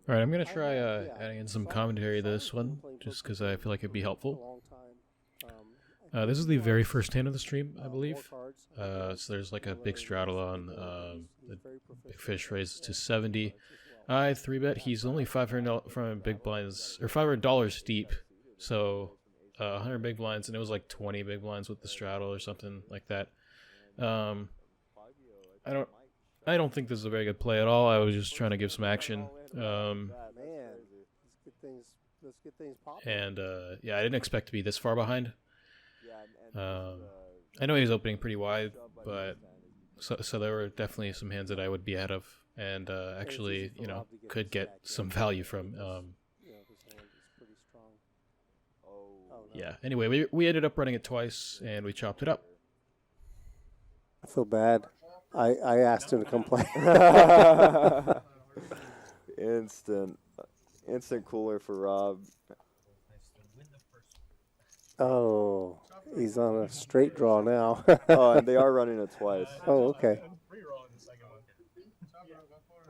All right, I'm gonna try adding in some commentary to this one, just because I feel like it'd be helpful. This is the very first hand of the stream, I believe. So there's like a big straddle on the big fish raises to 70. I 3-bet. He's only $500 from big blinds, or $500 deep. So 100 big blinds, and it was like 20 big blinds with the straddle or something like that. I don't think this is a very good play at all. I was just trying to give some action. And yeah, I didn't expect to be this far behind. I know he was opening pretty wide, but so there were definitely some hands that I would be ahead of, and actually, could get some value from. Yeah. Anyway, we ended up running it twice, and we chopped it up. I feel bad. I asked him to come play. Instant cooler for Rob. Oh, he's on a straight draw now. Oh, and they are running it twice. Oh, okay.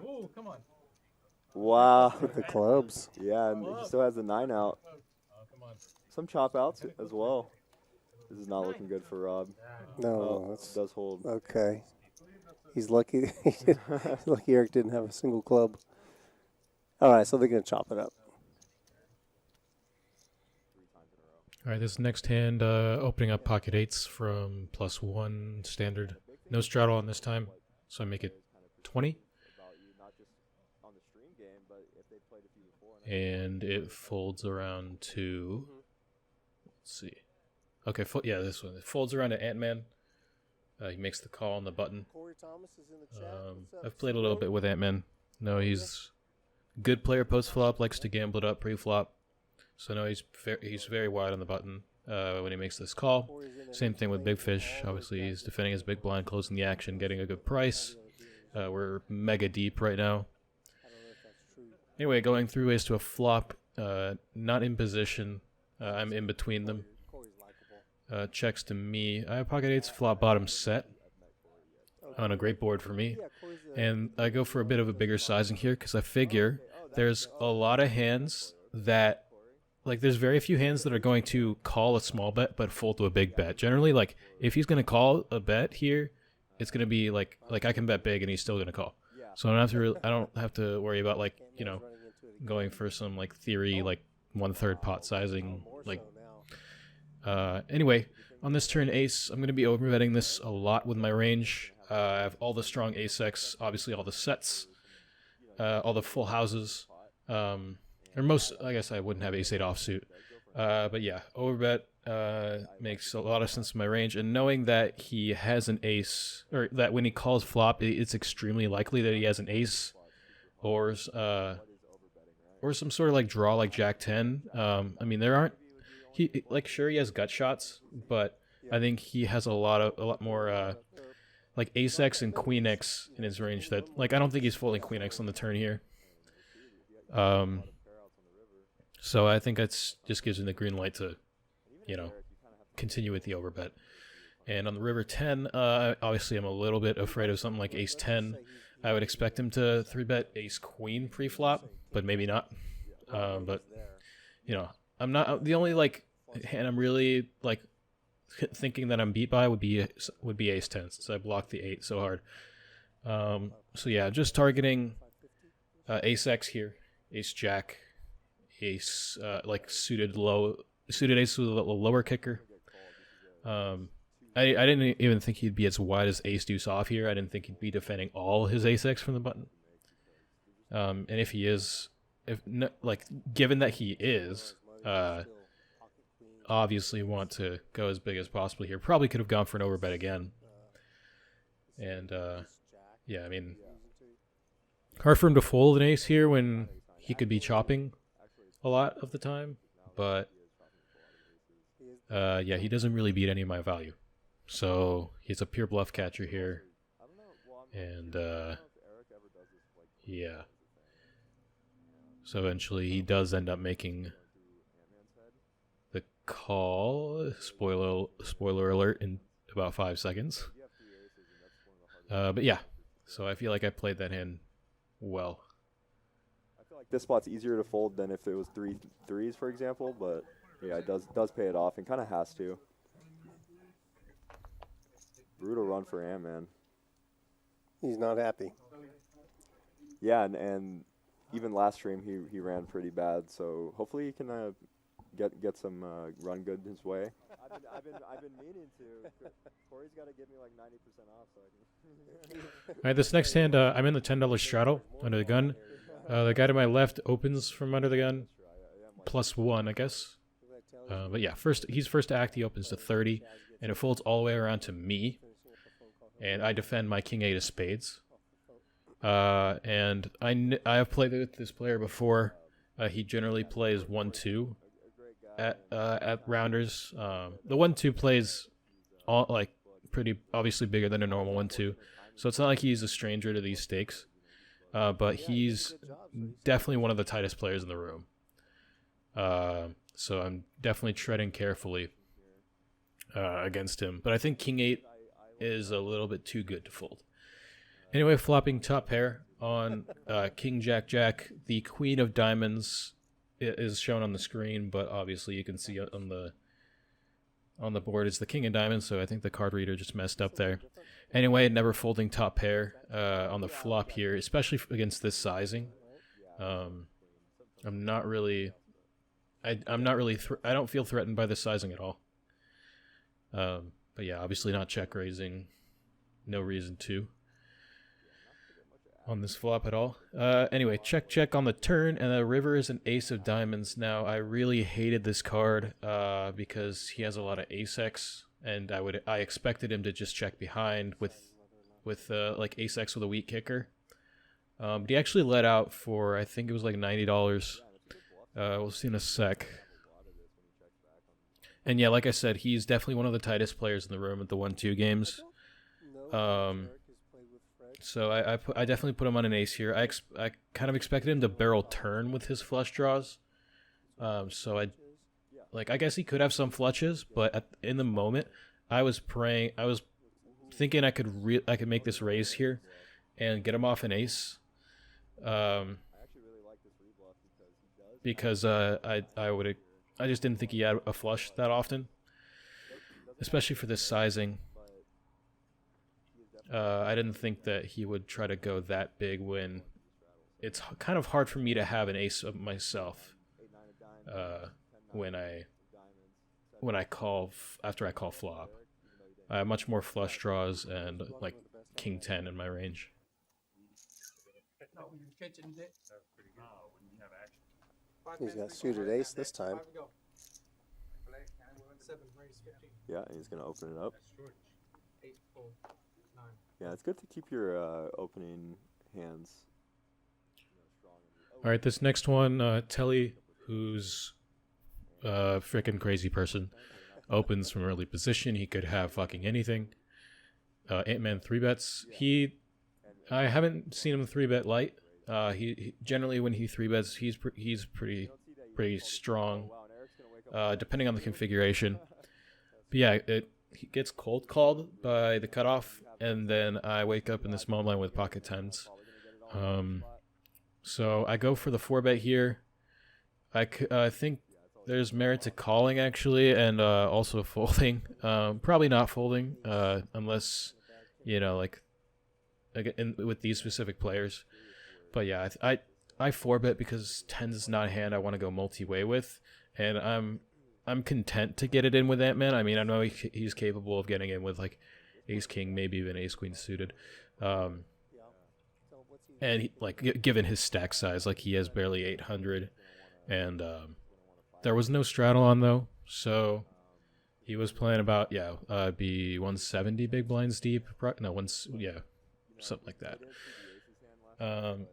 Oh, come on. Wow. With the clubs. Yeah, and he still has a 9 out. Some chop outs as well. This is not looking good for Rob. No, it does hold. Okay. He's lucky. Lucky Eric didn't have a single club. All right, so they're going to chop it up. All right, this next hand, opening up pocket eights from +1 standard. No straddle on this time, so I make it 20. And it folds around to, let's see. Okay, yeah, this one. It folds around to Ant-Man. He makes the call on the button. I've played a little bit with Ant-Man. No, he's a good player post-flop, likes to gamble it up pre-flop. So no, he's very wide on the button when he makes this call. Same thing with Big Fish. Obviously, he's defending his big blind, closing the action, getting a good price. We're mega deep right now. Anyway, going through ace to a flop, not in position. I'm in between them. Checks to me. I have pocket eights, flop bottom set on a great board for me. And I go for a bit of a bigger sizing here because I figure there's a lot of hands that, like, there's very few hands that are going to call a small bet but fold to a big bet. Generally, like, if he's going to call a bet here, it's going to be like I can bet big and he's still going to call. So I don't have to worry about, like, going for some, like, theory, like 1/3 pot sizing, like. Anyway, on this turn ace, I'm going to be overbetting this a lot with my range. I have all the strong ace-X, obviously all the sets, all the full houses, or most, I guess I wouldn't have ace-8 offsuit. But yeah, overbet makes a lot of sense in my range, and knowing that he has an ace, or that when he calls flop, it's extremely likely that he has an ace, or some sort of like draw like Jack-10. I mean, there aren't. Sure, he has gut shots, but I think he has a lot more like ace-X and queen-X in his range that, like, I don't think he's folding queen-X on the turn here. So I think that's just gives him the green light to, continue with the overbet. And on the river 10, obviously I'm a little bit afraid of something like ace-10. I would expect him to 3-bet ace-queen pre-flop, but maybe not. But I'm not the only hand I'm really thinking that I'm beat by would be ace-10 since I blocked the 8 so hard. So yeah, just targeting ace-X here, ace-Jack, ace suited ace with a lower kicker. I didn't even think he'd be as wide as ace-deuce off here. I didn't think he'd be defending all his ace-X from the button. And if he is, given that he is, obviously want to go as big as possible here. Probably could have gone for an overbet again. And yeah, I mean, hard for him to fold an ace here when he could be chopping a lot of the time. But yeah, he doesn't really beat any of my value. So he's a pure bluff catcher here. And yeah. So eventually he does end up making the call. Spoiler alert in about 5 seconds. But yeah, so I feel like I played that hand well. This spot's easier to fold than if it was 3-3s, for example, but yeah, it does pay it off and kind of has to. Brutal run for Ant-Man. He's not happy. Yeah, and even last stream he ran pretty bad, so hopefully he can get some run good his way. I've been meaning to. Corey's got to give me like 90% off so I can. All right, this next hand, I'm in the $10 straddle under the gun. The guy to my left opens from under the gun, +1, I guess. But yeah, he's first to act. He opens to 30, and it folds all the way around to me. And I defend my king 8 of spades. And I have played with this player before. He generally plays 1-2 at rounders. The 1-2 plays like pretty obviously bigger than a normal 1-2, so it's not like he's a stranger to these stakes. But he's definitely one of the tightest players in the room. So I'm definitely treading carefully against him. But I think king 8 is a little bit too good to fold. Anyway, flopping top pair on king jack jack. The queen of diamonds is shown on the screen, but obviously you can see on the board is the king of diamonds, so I think the card reader just messed up there. Anyway, never folding top pair on the flop here, especially against this sizing. I'm not really I don't feel threatened by this sizing at all. But yeah, obviously not check raising. No reason to on this flop at all. Anyway, check on the turn, and the river is an ace of diamonds. Now, I really hated this card because he has a lot of ace-x, and I expected him to just check behind with like ace-x with a weak kicker. But he actually let out for, I think it was like $90. We'll see in a sec. And yeah, like I said, he's definitely one of the tightest players in the room at the 1-2 games. So I definitely put him on an ace here. I kind of expected him to barrel turn with his flush draws. So I guess he could have some flushes, but in the moment, I was thinking I could make this raise here and get him off an ace. Because I just didn't think he had a flush that often, especially for this sizing. I didn't think that he would try to go that big when it's kind of hard for me to have an ace of myself when I call after I call flop. I have much more flush draws and like king 10 in my range. He's got suited ace this time. Yeah, he's going to open it up. Yeah, it's good to keep your opening hands. All right, this next one, Telly, who's a freaking crazy person, opens from early position. He could have fucking anything. Ant-Man 3-bets. I haven't seen him 3-bet light. He generally when he 3-bets, he's pretty strong, depending on the configuration. But yeah, he gets cold called by the cutoff, and then I wake up in the small blind with pocket tens. So I go for the 4-bet here. I think there's merit to calling actually, and also folding. Probably not folding unless like again, with these specific players. But yeah, I 4-bet because tens is not a hand I want to go multi-way with, and I'm content to get it in with Ant-Man. I mean, I know he's capable of getting in with like ace king, maybe even ace queen suited, and given his stack size, like he has barely 800, and there was no straddle on though, so he was playing about be 170 big blinds deep. Something like that.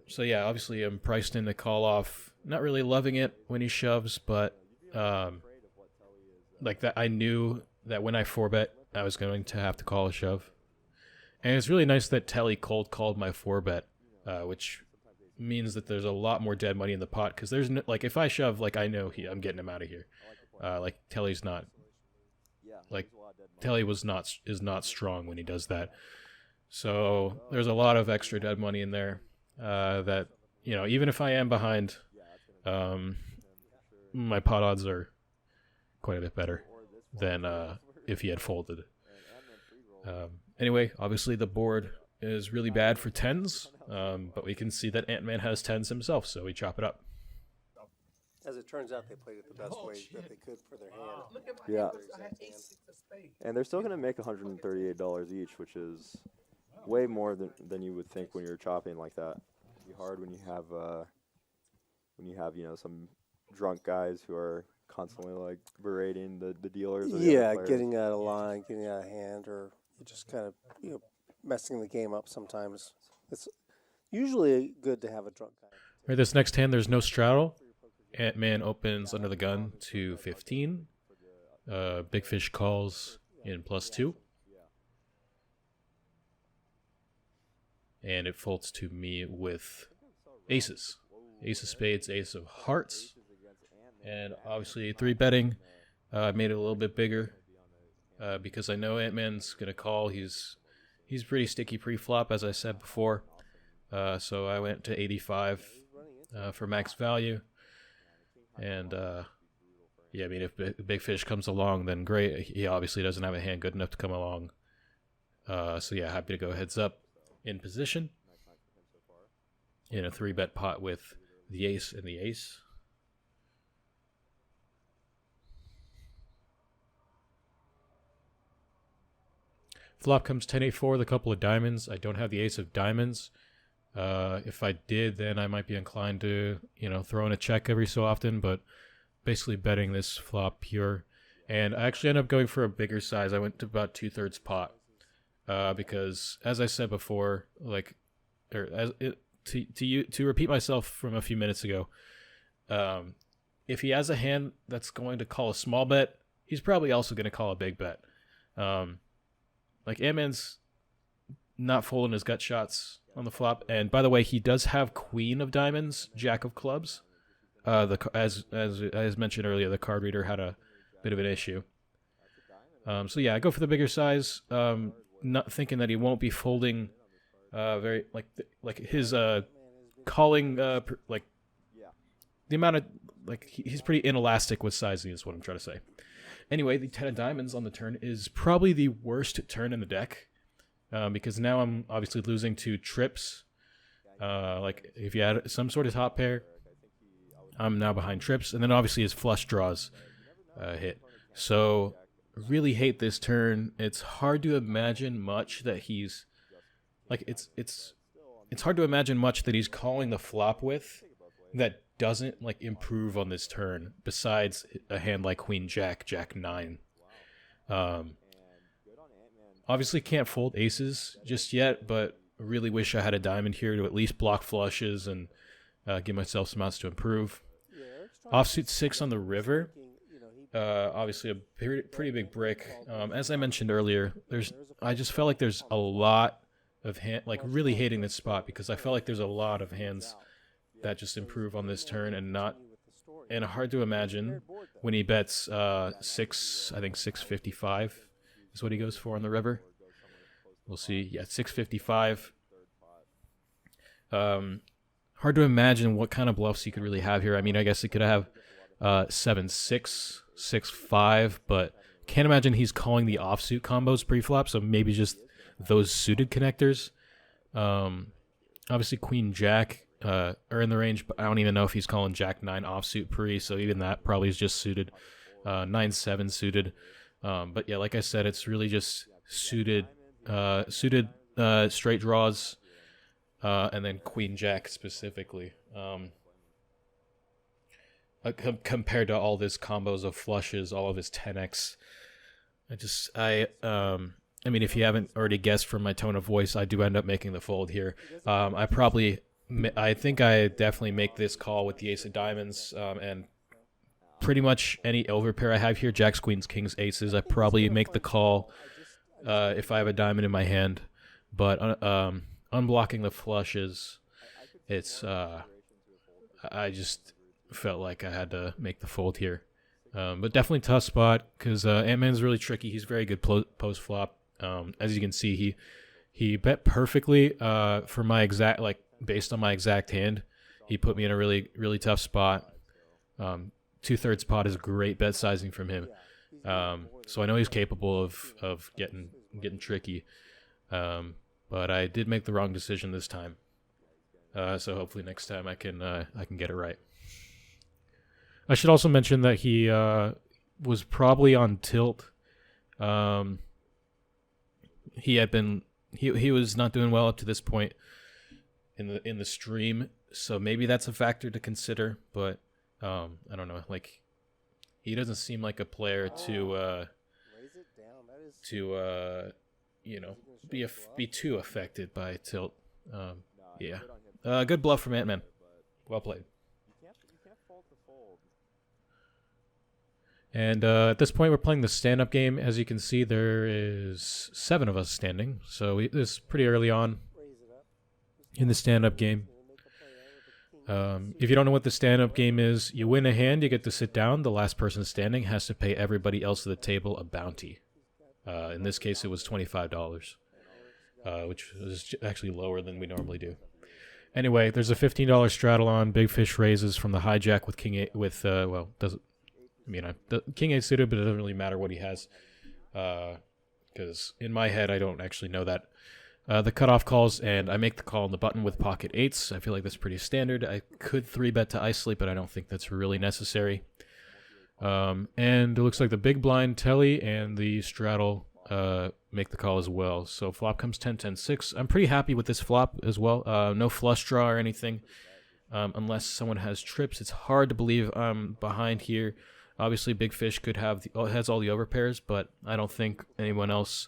So yeah, obviously I'm priced in to call off. Not really loving it when he shoves, but like that, I knew that when I 4-bet, I was going to have to call a shove. And it's really nice that Telly cold called my 4-bet, which means that there's a lot more dead money in the pot. Because there's no, like if I shove, like I know I'm getting him out of here. Like Telly's not, like Telly is not strong when he does that. So there's a lot of extra dead money in there that you know, even if I am behind, my pot odds are quite a bit better than if he had folded. Anyway, obviously the board is really bad for tens, but we can see that Ant-Man has tens himself, so we chop it up. As it turns out, they played it the best way that they could for their hand. Yeah. And they're still going to make $138 each, which is way more than you would think when you're chopping like that. It'd be hard when you have you know, some drunk guys who are constantly like berating the dealers. Or the other getting out of line, getting out of hand, or just kind of, you know, messing the game up sometimes. It's usually good to have a drunk guy. Right, this next hand, there's no straddle. Ant-Man opens under the gun to 15. Big Fish calls in +2. And it folds to me with aces. Ace of spades, ace of hearts. And obviously 3-betting made it a little bit bigger because I know Ant-Man's going to call. He's pretty sticky pre-flop, as I said before. So I went to 85 for max value. And, yeah, I mean, if Big Fish comes along, then great. He obviously doesn't have a hand good enough to come along. So, yeah, happy to go heads up in position in a 3-bet pot with the ace and the ace. Flop comes 10-8-4 with a couple of diamonds. I don't have the ace of diamonds. If I did, then I might be inclined to, you know, throw in a check every so often, but basically betting this flop pure. And I actually ended up going for a bigger size. I went to about 2/3 pot because, as I said before, like, to repeat myself from a few minutes ago, if he has a hand that's going to call a small bet, he's probably also going to call a big bet. Like, Ant-Man's not folding his gut shots on the flop. And by the way, he does have queen of diamonds, jack of clubs. As mentioned earlier, the card reader had a bit of an issue. So yeah, I go for the bigger size, not thinking that he won't be folding very like his calling like the amount of like he's pretty inelastic with sizing is what I'm trying to say. Anyway, the 10 of diamonds on the turn is probably the worst turn in the deck. Because now I'm obviously losing to trips. Like, if you had some sort of top pair, I'm now behind trips. And then obviously his flush draws hit. So, really hate this turn. It's hard to imagine much that he's... Like, it's hard to imagine much that he's calling the flop with that doesn't, like, improve on this turn, besides a hand like Queen Jack, Jack 9. Obviously can't fold aces just yet, but really wish I had a diamond here to at least block flushes and give myself some outs to improve. Offsuit 6 on the river. Obviously a pretty big brick. As I mentioned earlier, I just felt like there's a lot of really hating this spot because I felt like there's a lot of hands that just improve on this turn and hard to imagine when he bets 655. Is what he goes for on the river. We'll see. Yeah, 655. Hard to imagine what kind of bluffs he could really have here. I mean, I guess he could have 7-6, 6-5, but can't imagine he's calling the offsuit combos pre-flop, so maybe just those suited connectors. Obviously, Queen Jack are in the range, but I don't even know if he's calling Jack 9 offsuit pre, so even that probably is just suited. 9-7 suited. But yeah, like I said, it's really just suited straight draws, and then Queen Jack specifically. Compared to all this combos of flushes, all of his 10x, I mean, if you haven't already guessed from my tone of voice, I do end up making the fold here. I think I definitely make this call with the ace of diamonds, and pretty much any overpair I have here, jacks, queens, kings, aces, I probably make the call if I have a diamond in my hand. But unblocking the flushes, it's I just felt like I had to make the fold here. But definitely tough spot because Ant-Man's really tricky. He's very good post flop. As you can see, he bet perfectly for my exact, like based on my exact hand. he put me in a really, really tough spot. 2/3 pot is great bet sizing from him. So I know he's capable of getting tricky. But I did make the wrong decision this time. So hopefully next time I can get it right. I should also mention that he was probably on tilt. He was not doing well up to this point in the stream, so maybe that's a factor to consider. But I don't know. Like, he doesn't seem like a player to be too affected by tilt. Yeah. Good bluff from Ant-Man. Well played. And at this point, we're playing the stand-up game. As you can see, there is 7 of us standing. So it's pretty early on in the stand-up game. If you don't know what the stand-up game is, you win a hand, you get to sit down. The last person standing has to pay everybody else at the table a bounty. In this case, it was $25, which is actually lower than we normally do. Anyway, there's a $15 straddle on. Big fish raises from the hijack with King 8 with King 8 suited, but it doesn't really matter what he has, because in my head I don't actually know that. The cutoff calls, and I make the call on the button with pocket 8s. I feel like that's pretty standard. I could 3-bet to isolate, but I don't think that's really necessary. And it looks like the big blind, telly, and the straddle make the call as well. So flop comes 10-10-6. I'm pretty happy with this flop as well. No flush draw or anything, unless someone has trips. It's hard to believe I'm behind here. Obviously, Big Fish has all the overpairs, but I don't think anyone else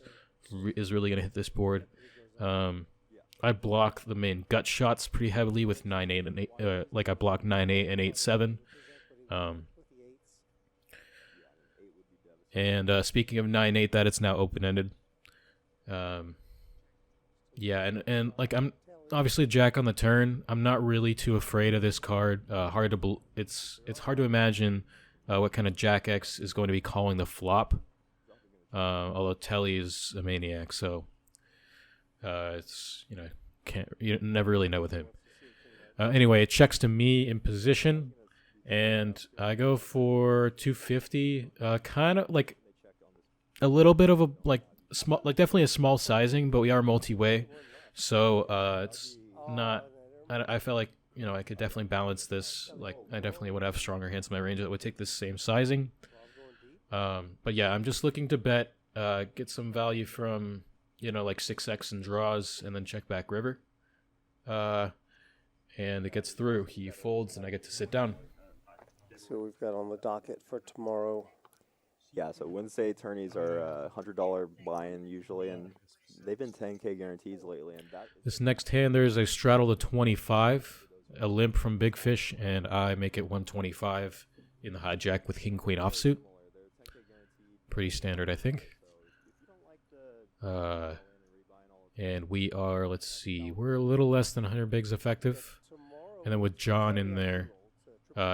is really going to hit this board. I block the main gut shots pretty heavily with 9-8 and 8. I block 9-8 and 8-7. And speaking of 9-8, that it's now open-ended. Yeah, and like I'm obviously Jack on the turn. I'm not really too afraid of this card. It's hard to imagine what kind of Jack X is going to be calling the flop. Although Telly is a maniac, so it's you never really know with him. Anyway, it checks to me in position, and I go for 250. Kind of like a little bit of a small, definitely a small sizing, but we are multi-way, so it's not. I felt like I could definitely balance this. Like, I definitely would have stronger hands in my range that would take this same sizing. But yeah, I'm just looking to bet, get some value from, like 6x and draws, and then check back river. And it gets through. He folds, and I get to sit down. So we've got on the docket for tomorrow. Yeah, so Wednesday tourneys are $100 buy-in usually, and they've been 10K guarantees lately. And this next hand, there's a straddle to 25, a limp from Big Fish, and I make it 125 in the hijack with King Queen offsuit. Pretty standard, I think. And we are, let's see, we're a little less than 100 bigs effective. And then with John in there,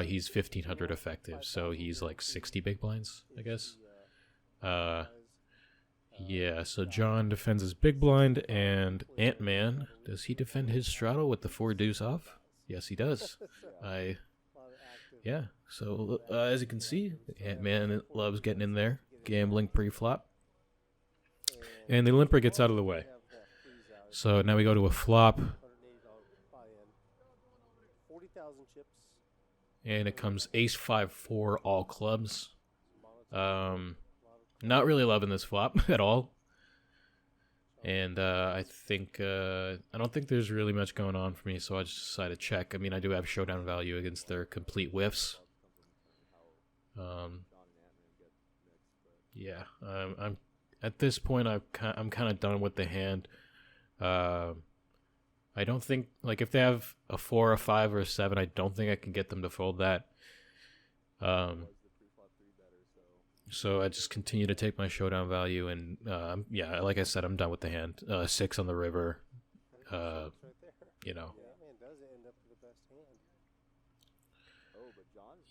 he's 1,500 effective, so he's like 60 big blinds, I guess. Yeah, so John defends his big blind, and Ant-Man, does he defend his straddle with the 4 deuce off? Yes, he does. Yeah, so as you can see, Ant-Man loves getting in there, gambling pre-flop. And the limper gets out of the way. So now we go to a flop. And it comes ace-5-4 all clubs. Not really loving this flop at all. And I don't think there's really much going on for me, so I just decided to check. I mean, I do have showdown value against their complete whiffs. Yeah, I'm at this point I'm kind of done with the hand. I don't think, like, if they have a 4, a 5, or a 7, I don't think I can get them to fold that. So I just continue to take my showdown value, and yeah, like I said, I'm done with the hand. 6 on the river,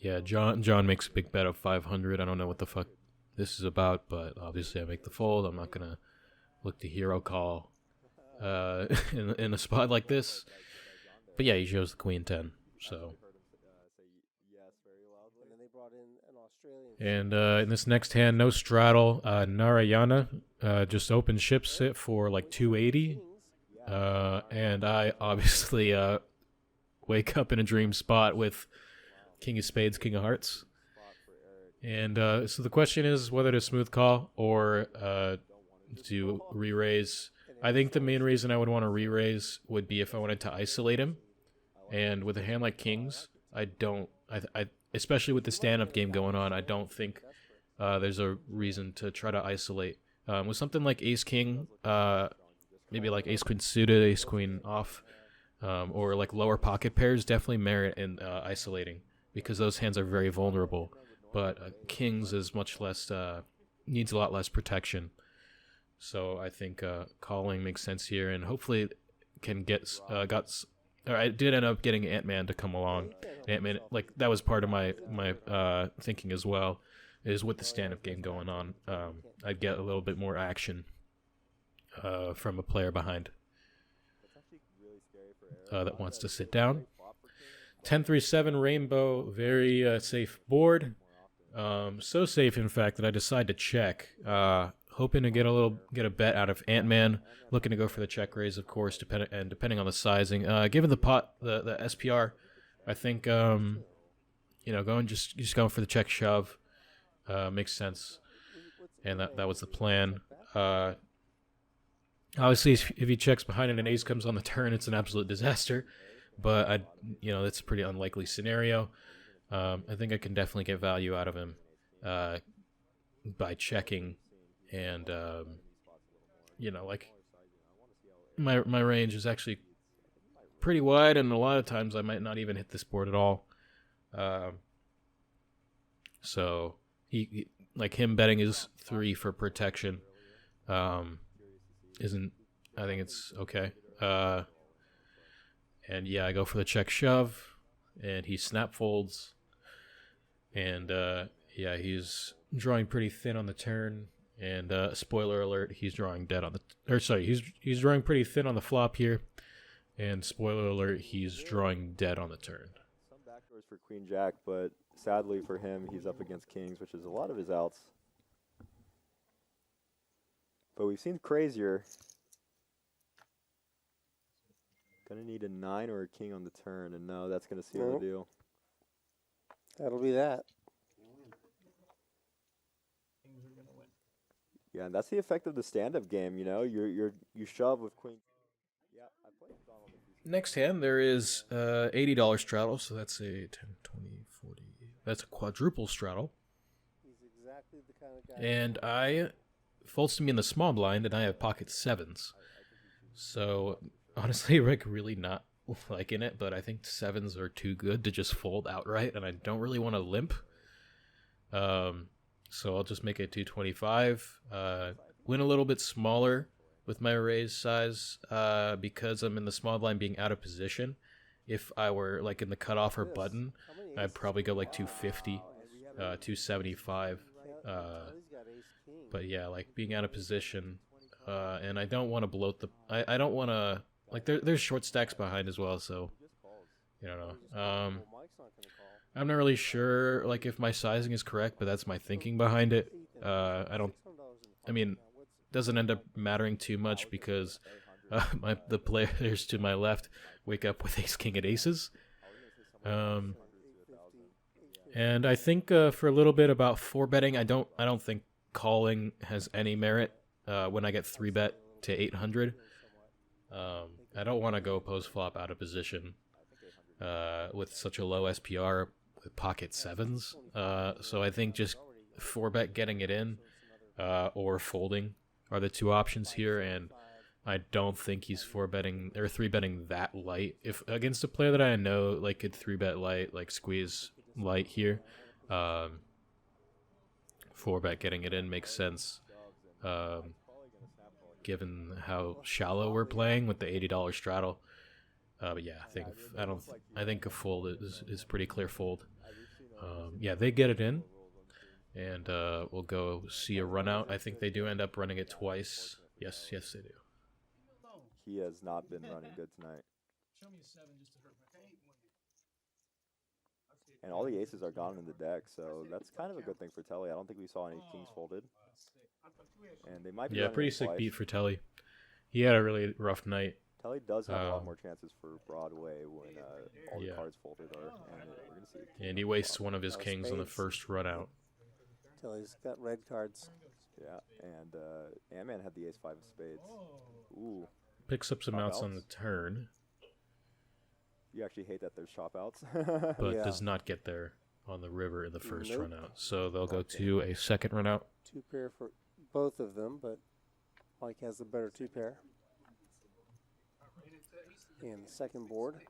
Yeah, John makes a big bet of 500. I don't know what the fuck this is about, but obviously I make the fold. I'm not gonna look to hero call in a spot like this. But yeah, he shows the queen 10. So. And then they brought in an Australian. And in this next hand, no straddle. Narayana just open ships it for like 280. And I obviously wake up in a dream spot with King of Spades, King of Hearts. And so the question is whether to smooth call or to re-raise. I think the main reason I would want to re-raise would be if I wanted to isolate him. And with a hand like Kings, I especially with the stand-up game going on, I don't think there's a reason to try to isolate. With something like Ace-King, maybe like Ace-Queen suited, Ace-Queen off, or like lower pocket pairs definitely merit in isolating because those hands are very vulnerable. But Kings is much less, needs a lot less protection. So I think calling makes sense here, and hopefully can get I did end up getting Ant-Man to come along. Ant-Man, like that was part of my thinking as well, is with the stand-up game going on, I'd get a little bit more action from a player behind that wants to sit down. 10-3-7 Rainbow, very safe board. So safe, in fact, that I decided to check. Hoping to get a bet out of Ant-Man. Looking to go for the check raise, of course, depending on the sizing. Given the SPR, I think going going for the check shove makes sense, and that was the plan. Obviously, if he checks behind and an ace comes on the turn, it's an absolute disaster. But that's a pretty unlikely scenario. I think I can definitely get value out of him by checking, and like my range is actually pretty wide, and a lot of times I might not even hit this board at all. So he like him betting his 3 for protection isn't. I think it's okay. And yeah, I go for the check shove, and he snap folds, and yeah, he's drawing pretty thin on the turn. And spoiler alert, he's drawing dead on he's drawing pretty thin on the flop here. And spoiler alert, he's drawing dead on the turn. Some backdoors for Queen Jack, but sadly for him, he's up against Kings, which is a lot of his outs. But we've seen crazier. Gonna need a 9 or a king on the turn, and no, that's gonna seal the deal. That'll be that. Yeah, and that's the effect of the stand-up game. You shove with Queen. Yeah, I played Donald. Next hand, there is $80 straddle, so that's a 10, 20, 40. That's a quadruple straddle. He's exactly the kind of guy. And I folds to me in the small blind, and I have pocket 7s. So honestly, Rick, really not liking it, but I think 7s are too good to just fold outright, and I don't really want to limp. So I'll just make it 225. Win a little bit smaller with my raise size because I'm in the small blind being out of position. If I were like in the cutoff or button, I'd probably go like 250, 275. But yeah, like being out of position, and I don't want to bloat the. I don't want to like there's short stacks behind as well, so you don't know. I'm not really sure like if my sizing is correct, but that's my thinking behind it. Doesn't end up mattering too much because the players to my left wake up with ace king and aces. And I think for a little bit about 4-betting, I don't think calling has any merit when I get 3-bet to 800. I don't want to go post flop out of position with such a low SPR with pocket 7s. So I think just 4-bet getting it in or folding are the two options here, and I don't think he's 4-betting or 3-betting that light. If against a player that I know like could 3-bet light, like squeeze light here, 4-bet getting it in makes sense. Given how shallow we're playing with the $80 straddle. But yeah, I think a fold is pretty clear fold. Yeah, they get it in, and we'll go see a run out. I think they do end up running it twice. Yes, they do. He has not been running good tonight. Show me a 7 just to hurt my feet. And all the aces are gone in the deck, so that's kind of a good thing for Telly. I don't think we saw any kings folded. And they might be Yeah, running pretty it sick twice. beat for Telly. He had a really rough night. Telly does have a lot more chances for Broadway when all the Yeah. cards folded are, and we're gonna see. a king And he on the wastes flop. one of his kings on the spades. first run out. Till he's got red cards. Yeah, and Ant-Man had the ace-5 of spades. Ooh, Picks up some Chop outs on the outs? turn, you actually hate that there's chop outs. but Yeah. does not get there on the river in the first Nope. run out. So they'll go to a second run out. 2-pair for both of them, but Mike has the better 2-pair. And the second board.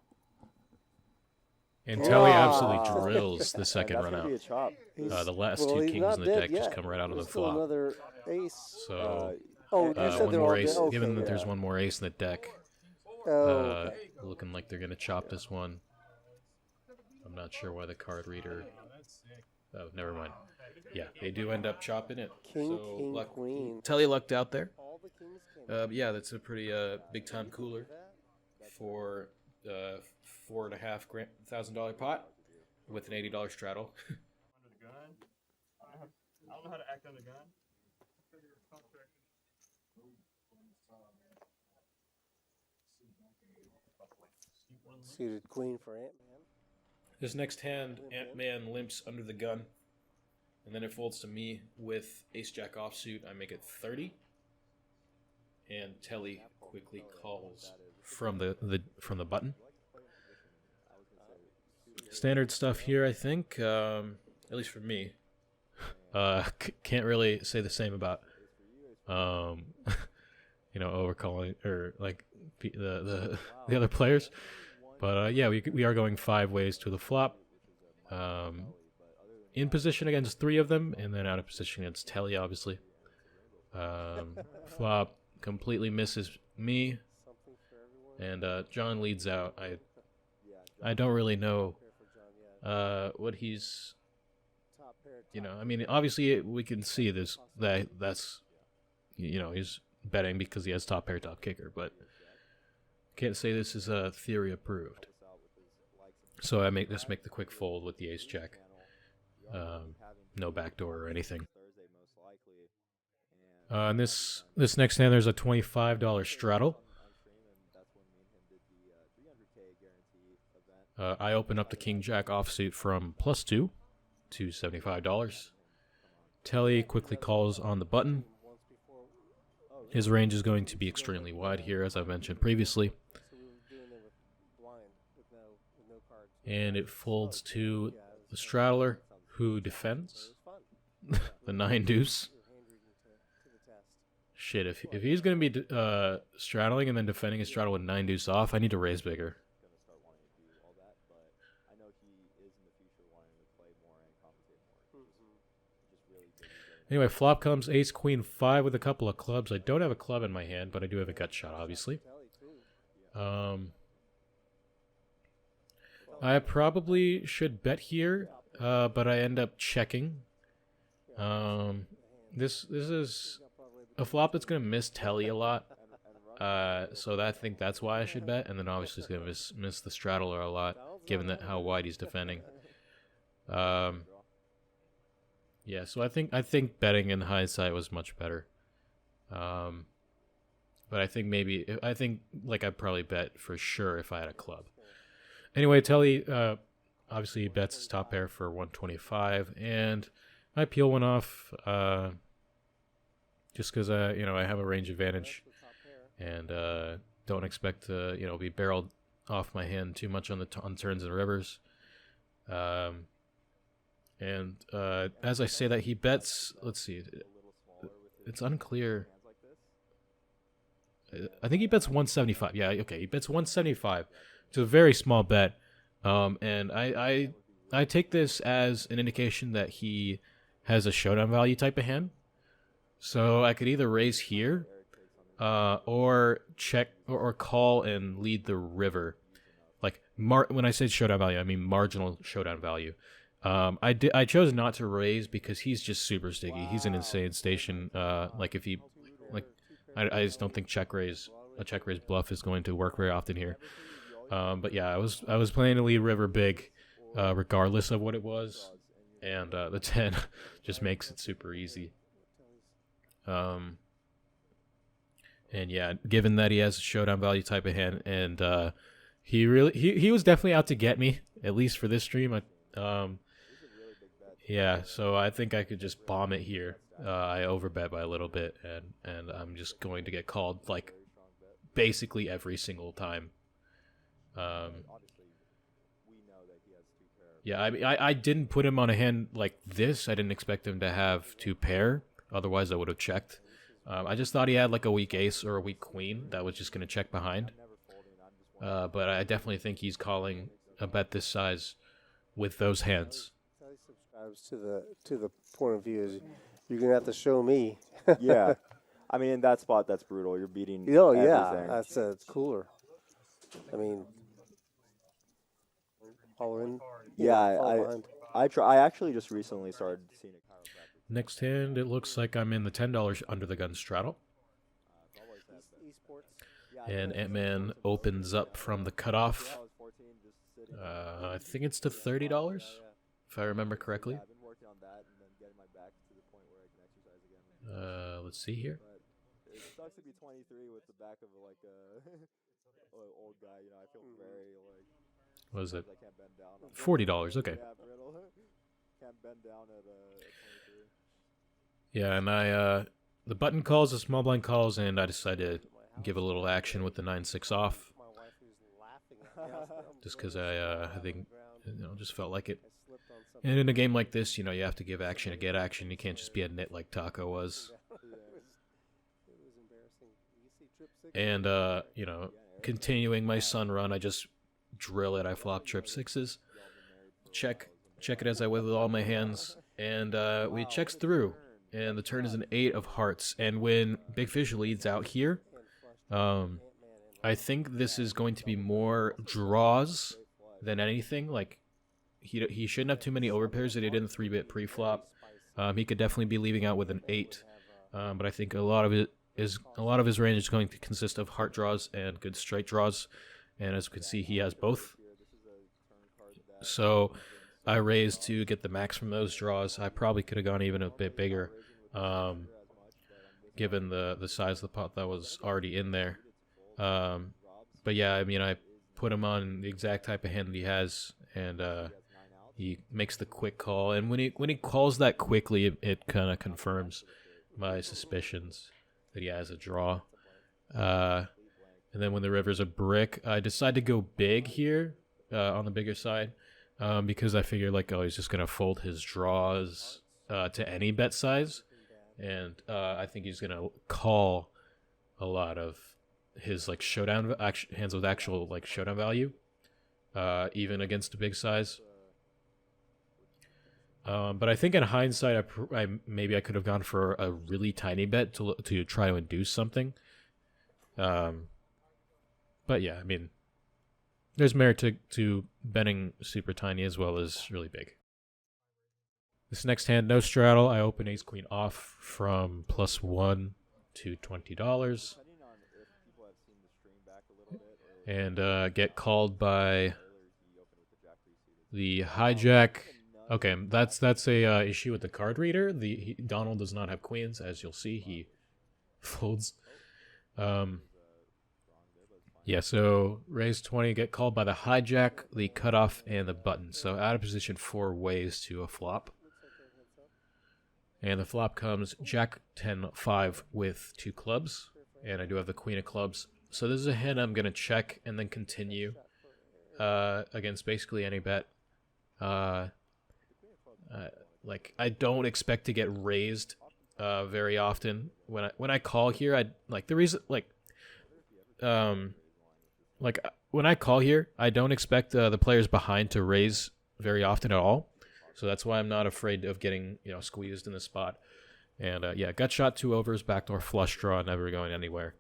And Telly Wow. absolutely drills the And second that's run gonna be out. a chop. The last well, two he's kings not in the dead deck just yet. come right out on the There's still flop. another ace. So Oh, you said one they're all more dead. ace. Okay, Given that yeah. there's one more ace in the deck, Oh, okay. looking like they're gonna chop this one. I'm not sure why the card reader. Oh, never mind. Yeah, they do end up chopping it. King, So king, queen. Telly lucked out there. All the kings came Yeah, that's a pretty big time cooler for $4,500 pot with an $80 straddle. Under the gun. I don't know how to act under gun. Suited queen for Ant-Man. This next hand, Ant-Man limps under the gun, and then it folds to me with Ace-Jack offsuit. I make it 30, and Telly quickly calls from the button. Standard stuff here, I think, at least for me. Can't really say the same about, overcalling or like the other players. But yeah, we are going 5 ways to the flop. In position against 3 of them, and then out of position against Telly, obviously. Flop completely misses me, and John leads out. I don't really know what he's. I mean, obviously we can see that's he's betting because he has top pair, top kicker, but can't say this is theory approved. So I make the quick fold with the ace jack. No backdoor or anything. And this next hand, there's a $25 straddle. I open up the king jack offsuit from +2 to $75. Telly quickly calls on the button. His range is going to be extremely wide here, as I mentioned previously. And it folds to the straddler, who defends the 9 deuce. Shit, if he's going to be straddling and then defending his straddle with 9 deuce off, I need to raise bigger. Anyway, flop comes ace queen 5 with a couple of clubs. I don't have a club in my hand, but I do have a gut shot, obviously. I probably should bet here, but I end up checking. This is a flop that's going to miss Telly a lot. So I think that's why I should bet, and then obviously he's going to miss the straddler a lot, given that how wide he's defending. Yeah, so I think betting in hindsight was much better. But I think I'd probably bet for sure if I had a club. Anyway, Telly obviously he bets his top pair for 125, and I peel one off just because I have a range advantage and don't expect to be barreled off my hand too much on turns and rivers. And as I say that, he bets. Let's see, it's unclear. I think he bets 175. Yeah, okay, he bets 175. It's a very small bet, and I take this as an indication that he has a showdown value type of hand. So I could either raise here, or check or call and lead the river. Like when I say showdown value, I mean marginal showdown value. I chose not to raise because he's just super sticky. He's an insane station. I just don't think a check raise bluff is going to work very often here. But yeah, I was planning to lead river big, regardless of what it was, and the 10 just makes it super easy. And yeah, given that he has a showdown value type of hand, and he was definitely out to get me, at least for this stream. Yeah, so I think I could just bomb it here. I overbet by a little bit, and I'm just going to get called like basically every single time. Yeah, I mean, I didn't put him on a hand like this. I didn't expect him to have 2 pair. Otherwise, I would have checked. I just thought he had like a weak ace or a weak queen that was just going to check behind. But I definitely think he's calling a bet this size with those hands. He subscribes to the point of view is you're gonna have to show me. Yeah, I mean in that spot that's brutal. You're beating. Oh yeah, everything. that's it's cooler. I mean, all in. Yeah, all I actually just recently started seeing a chiropractor. Next hand, it looks like I'm in the $10 under the gun straddle. And Ant-Man opens up from the cutoff. I think it's to $30, if I remember correctly. Let's see here. It sucks to be 23 with the back of like a old guy. You know, I feel very like. What is it? I can't bend down. $40. Okay. Yeah, brittle. Can't bend down at 23. Yeah, and the button calls, the small blind calls, and I decided to give a little action with the 9-6 off. Just because I think, just felt like it. And in a game like this, you have to give action to get action. You can't just be a nit like Taco was. And, continuing my sun run, I just drill it. I flop trip 6s. Check it as I would with all my hands. And it checks through. And the turn is an 8 of hearts. And when Big Fish leads out here, I think this is going to be more draws than anything. Like, he shouldn't have too many overpairs that he did in 3-bit pre-flop. He could definitely be leaving out with an 8. But I think a lot of his range is going to consist of heart draws and good straight draws. And as you can see, he has both. So I raised to get the max from those draws. I probably could have gone even a bit bigger, given the size of the pot that was already in there. But yeah, I mean, I put him on the exact type of hand that he has, and he makes the quick call. And when he calls that quickly, it kind of confirms my suspicions that he has a draw. And then when the river's a brick, I decide to go big here on the bigger side because I figure he's just gonna fold his draws to any bet size, and I think he's gonna call a lot of his showdown hands with actual showdown value, even against a big size. But I think in hindsight, maybe I could have gone for a really tiny bet to try to induce something. But yeah, I mean, there's merit to betting super tiny as well as really big. This next hand, no straddle. I open ace queen off from +1 to $20. And get called by the hijack. Okay, that's a issue with the card reader. Donald does not have queens, as you'll see. He folds. Yeah, so raise 20, get called by the hijack, the cutoff, and the button. So out of position 4 ways to a flop. And the flop comes Jack 10-5 with 2 clubs. And I do have the queen of clubs. So this is a hand I'm going to check and then continue against basically any bet. I don't expect to get raised very often. When I call here, when I call here, I don't expect the players behind to raise very often at all. So that's why I'm not afraid of getting squeezed in the spot. And yeah, gut shot 2 overs, backdoor flush draw, never going anywhere.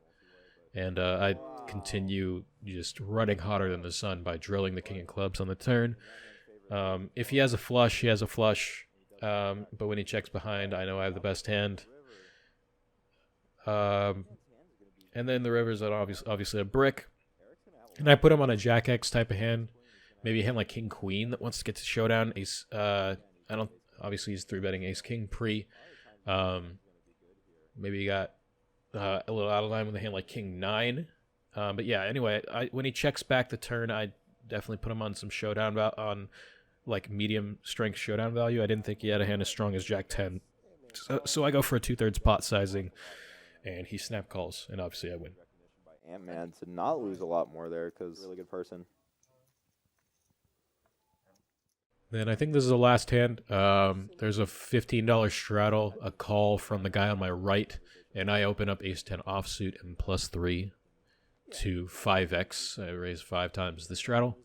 And I continue just running hotter than the sun by drilling the king of clubs on the turn. If he has a flush, he has a flush. But when he checks behind, I know I have the best hand. And then the river's obviously a brick. And I put him on a Jack X type of hand. maybe a hand like king queen that wants to get to showdown. Ace. I don't. Obviously, he's 3-betting ace king pre. Maybe he got a little out of line with a hand like king 9. But yeah. Anyway, when he checks back the turn, I definitely put him on some showdown on like medium strength showdown value. I didn't think he had a hand as strong as jack 10. So I go for a 2/3 pot sizing, and he snap calls, and obviously I win. Ant-Man to not lose a lot more there because really good person. Then I think this is the last hand. There's a $15 straddle, a call from the guy on my right, and I open up ace 10 offsuit and +3 to 5x. I raise 5 times the straddle,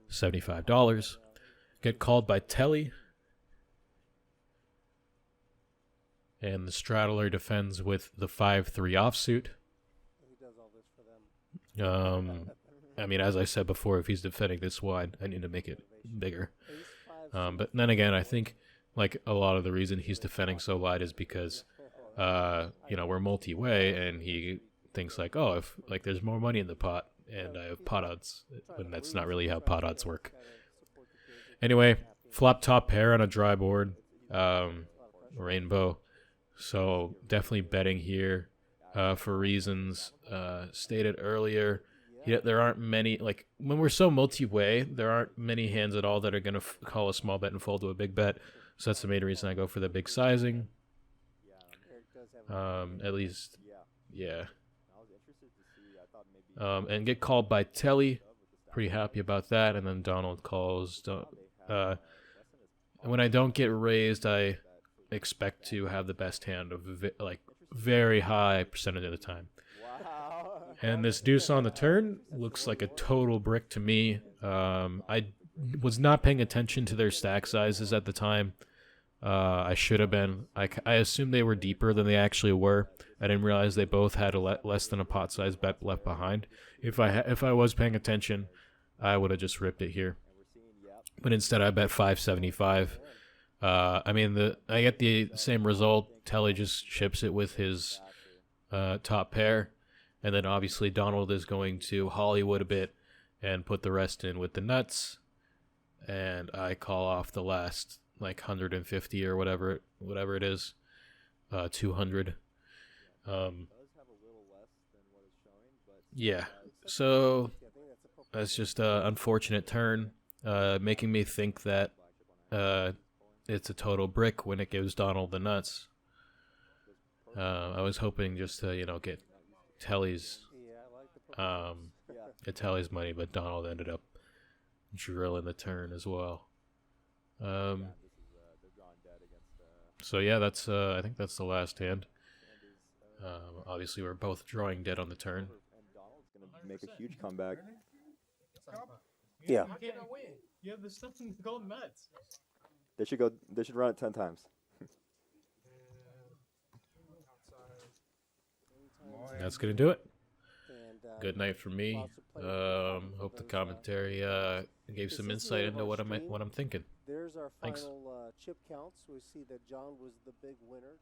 $75. Get called by Telly, and the straddler defends with the 5-3 offsuit. I mean, as I said before, if he's defending this wide, I need to make it bigger. But then again, I think like a lot of the reason he's defending so wide is because, we're multi-way, and he thinks like, oh, if like there's more money in the pot, and I have pot odds, when that's not really how pot odds work. Anyway, flop top pair on a dry board, rainbow. So definitely betting here for reasons stated earlier. There aren't many, like when we're so multi-way, there aren't many hands at all that are going to call a small bet and fold to a big bet. So that's the main reason I go for the big sizing. At least, yeah. And get called by Telly. Pretty happy about that. And then Donald calls. When I don't get raised, I expect to have the best hand of very high percentage of the time. And this deuce on the turn looks like a total brick to me. I was not paying attention to their stack sizes at the time. I should have been. I assumed they were deeper than they actually were. I didn't realize they both had less than a pot size bet left behind. If I was paying attention, I would have just ripped it here. But instead, I bet 575. I get the same result. Telly just chips it with his top pair. And then obviously Donald is going to Hollywood a bit and put the rest in with the nuts. And I call off the last 150 or whatever it is, 200. Yeah. So that's just an unfortunate turn, making me think that it's a total brick when it gives Donald the nuts. I was hoping just to get Telly's money, but Donald ended up drilling the turn as well. So yeah, that's I think that's the last hand. Obviously, we're both drawing dead on the turn. Donald's gonna make a huge comeback. Yeah. You have the stuff in the golden nuts. They should run it 10 times. That's gonna do it. Good night for me. Hope the commentary gave some insight into what I'm thinking. There's our Thanks. final chip counts. We see that John was the big winner.